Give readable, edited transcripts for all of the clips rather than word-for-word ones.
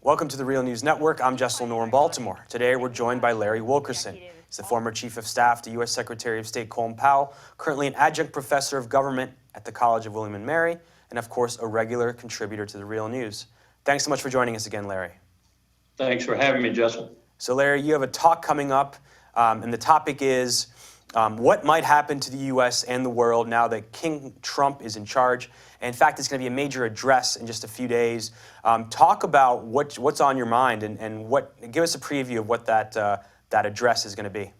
Welcome to the Real News Network. I'm Jessel Noor in Baltimore. Today we're joined by Larry Wilkerson. He's the former Chief of Staff to U.S. Secretary of State Colin Powell, currently an adjunct professor of government at the College of William & Mary, and of course a regular contributor to the Real News. Thanks so much for joining us again, Larry. Thanks for having me, Jessel. So Larry, you have a talk coming up, and the topic is what might happen to the U.S. and the world now that King Trump is in charge. And in fact, it's going to be a major address in just a few days. Talk about what's on your mind and give us a preview of what that address is going to be.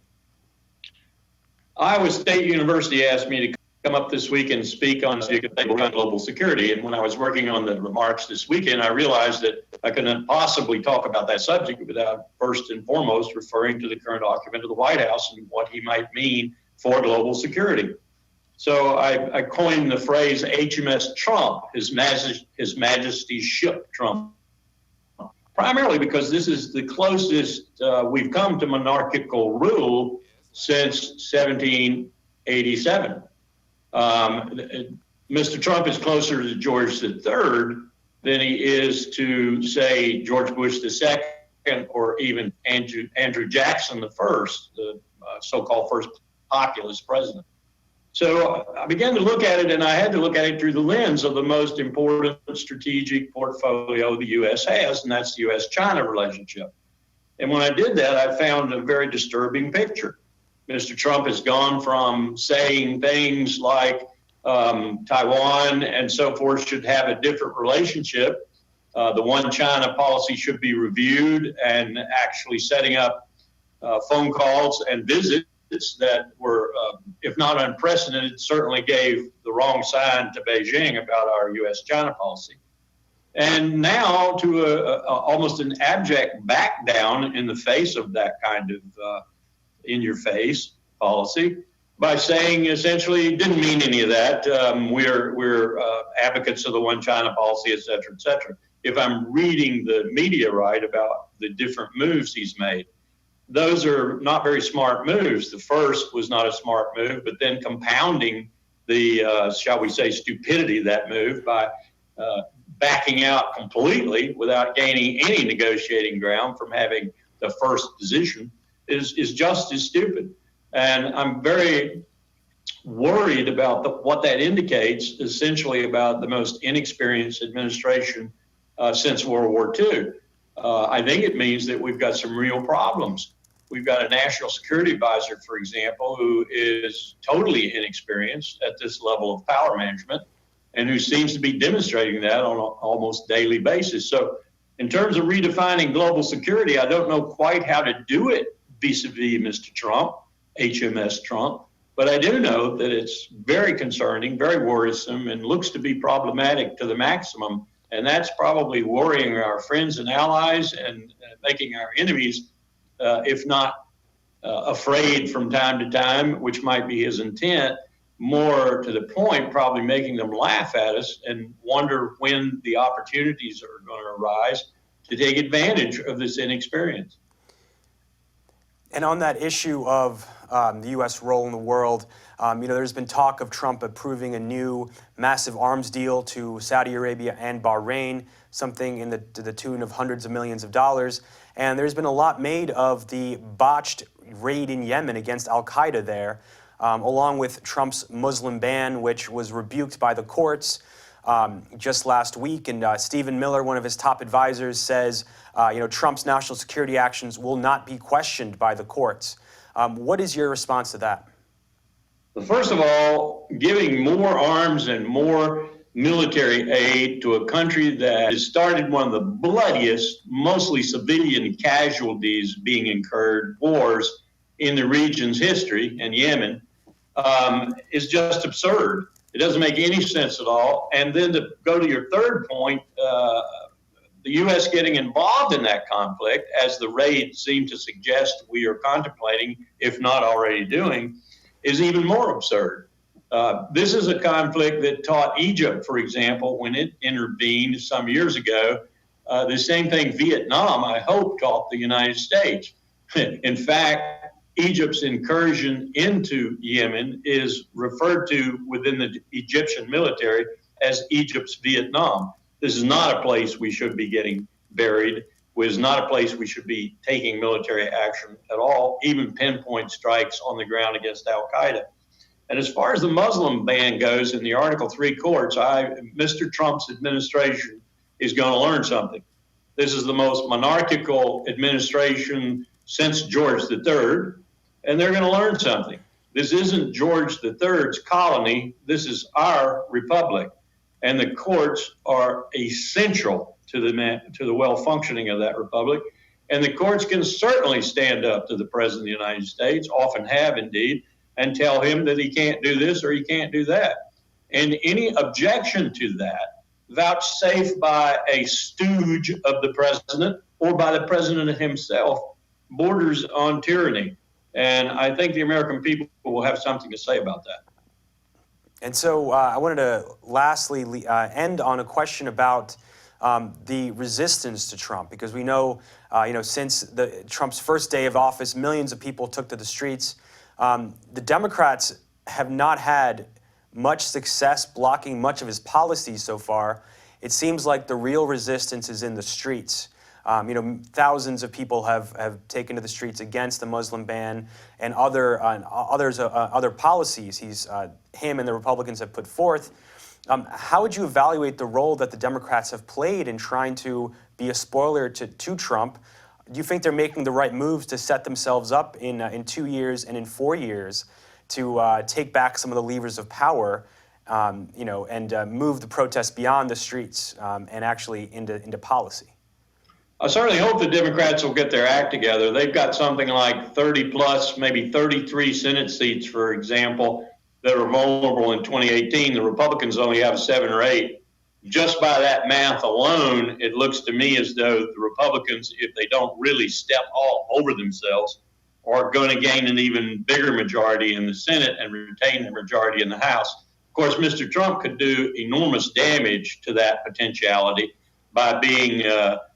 Iowa State University asked me to come up this week and speak on global security. And when I was working on the remarks this weekend, I realized that I couldn't possibly talk about that subject without first and foremost referring to the current occupant of the White House and what he might mean for global security. So I coined the phrase HMS Trump, His Majesty's ship Trump, primarily because this is the closest we've come to monarchical rule since 1787. Mr. Trump is closer to George III than he is to, say, George Bush II or even Andrew Jackson I, the so-called first populist president. So I began to look at it, and I had to look at it through the lens of the most important strategic portfolio the U.S. has, and that's the U.S.-China relationship. And when I did that, I found a very disturbing picture. Mr. Trump has gone from saying things like Taiwan and so forth should have a different relationship. The one China policy should be reviewed, and actually setting up phone calls and visits that were, if not unprecedented, certainly gave the wrong sign to Beijing about our U.S.-China policy. And now to almost an abject back down in the face of that kind of in-your-face policy by saying essentially didn't mean any of that. We're advocates of the one China policy, et cetera, et cetera. If I'm reading the media right about the different moves he's made, those are not very smart moves. The first was not a smart move, but then compounding the, shall we say, stupidity of that move by backing out completely without gaining any negotiating ground from having the first position is just as stupid. And I'm very worried about what that indicates, essentially about the most inexperienced administration since World War II. I think it means that we've got some real problems. We've got a national security advisor, for example, who is totally inexperienced at this level of power management and who seems to be demonstrating that on an almost daily basis. So in terms of redefining global security, I don't know quite how to do it vis-a-vis Mr. Trump, HMS Trump, but I do know that it's very concerning, very worrisome, and looks to be problematic to the maximum. And that's probably worrying our friends and allies and making our enemies, if not afraid from time to time, which might be his intent, more to the point, probably making them laugh at us and wonder when the opportunities are going to arise to take advantage of this inexperience. And on that issue of the U.S. role in the world, there's been talk of Trump approving a new massive arms deal to Saudi Arabia and Bahrain, something to the tune of hundreds of millions of dollars. And there's been a lot made of the botched raid in Yemen against al-Qaeda there, along with Trump's Muslim ban, which was rebuked by the courts just last week. And Stephen Miller, one of his top advisors, says, Trump's national security actions will not be questioned by the courts. What is your response to that? Well, first of all, giving more arms and more military aid to a country that has started one of the bloodiest, mostly civilian casualties being incurred wars in the region's history, in Yemen, is just absurd. It doesn't make any sense at all. And then to go to your third point, the U.S. getting involved in that conflict, as the raid seemed to suggest we are contemplating, if not already doing, is even more absurd. This is a conflict that taught Egypt, for example, when it intervened some years ago, the same thing Vietnam, I hope, taught the United States. In fact, Egypt's incursion into Yemen is referred to within the Egyptian military as Egypt's Vietnam. This is not a place we should be getting buried. was not a place we should be taking military action at all, even pinpoint strikes on the ground against al-Qaeda. And as far as the Muslim ban goes in the Article 3 courts, Mr. Trump's administration is going to learn something. This is the most monarchical administration since George III, and they're going to learn something. This isn't George III's colony. This is our republic, and the courts are essential to the well-functioning of that republic. And the courts can certainly stand up to the President of the United States, often have indeed, and tell him that he can't do this or he can't do that. And any objection to that, vouchsafed by a stooge of the president or by the president himself, borders on tyranny. And I think the American people will have something to say about that. And so I wanted to lastly end on a question about the resistance to Trump, because we know, since Trump's first day of office, millions of people took to the streets. The Democrats have not had much success blocking much of his policies so far. It seems like the real resistance is in the streets. Thousands of people have taken to the streets against the Muslim ban and other policies him and the Republicans have put forth. How would you evaluate the role that the Democrats have played in trying to be a spoiler to Trump? Do you think they're making the right moves to set themselves up in 2 years and in 4 years to take back some of the levers of power, and move the protests beyond the streets and actually into policy? I certainly hope the Democrats will get their act together. They've got something like 30 plus, maybe 33 Senate seats, for example, that are vulnerable in 2018. The Republicans only have 7 or 8. Just by that math alone, it looks to me as though the Republicans, if they don't really step all over themselves, are going to gain an even bigger majority in the Senate and retain the majority in the House. Of course, Mr. Trump could do enormous damage to that potentiality by being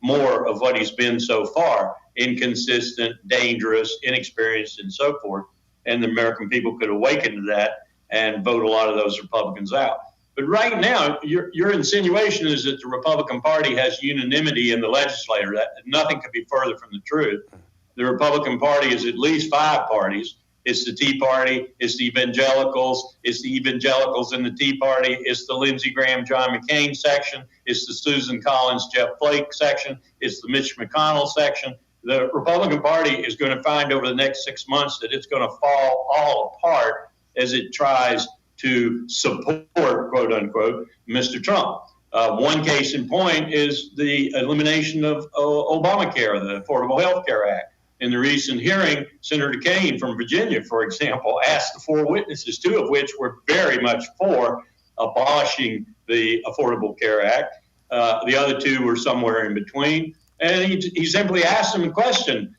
more of what he's been so far: inconsistent, dangerous, inexperienced, and so forth. And the American people could awaken to that and vote a lot of those Republicans out. But right now, your insinuation is that the Republican Party has unanimity in the legislature. That nothing could be further from the truth. The Republican Party is at least 5 parties. It's the Tea Party, it's the evangelicals in the Tea Party, it's the Lindsey Graham, John McCain section, it's the Susan Collins, Jeff Flake section, it's the Mitch McConnell section. The Republican Party is going to find over the next 6 months that it's going to fall all apart as it tries to support, quote unquote, Mr. Trump. One case in point is the elimination of Obamacare, the Affordable Health Care Act. In the recent hearing, Senator Kaine from Virginia, for example, asked the 4 witnesses, 2 of which were very much for abolishing the Affordable Care Act. The other 2 were somewhere in between. And he simply asked them a question: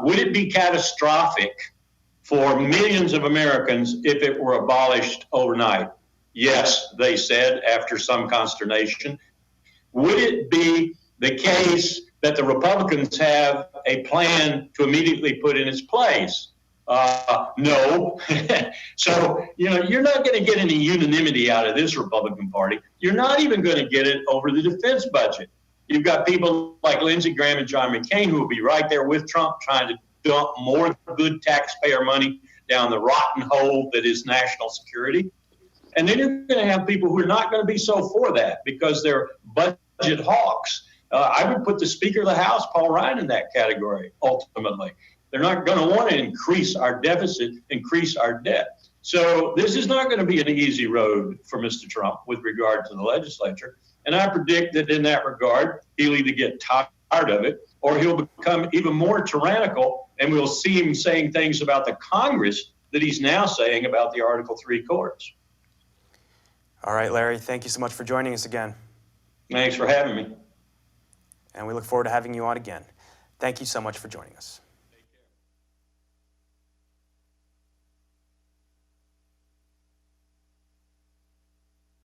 would it be catastrophic for millions of Americans if it were abolished overnight? Yes, they said, after some consternation. Would it be the case that the Republicans have a plan to immediately put in its place? No. So, you're not going to get any unanimity out of this Republican Party. You're not even going to get it over the defense budget. You've got people like Lindsey Graham and John McCain who will be right there with Trump trying to dump more good taxpayer money down the rotten hole that is national security. And then you're going to have people who are not going to be so for that because they're budget hawks. I would put the Speaker of the House, Paul Ryan, in that category, ultimately. They're not going to want to increase our deficit, increase our debt. So this is not going to be an easy road for Mr. Trump with regard to the legislature. And I predict that in that regard, he'll either get tired of it or he'll become even more tyrannical, and we'll see him saying things about the Congress that he's now saying about the Article 3 courts. All right, Larry, thank you so much for joining us again. Thanks for having me. And we look forward to having you on again. Thank you so much for joining us.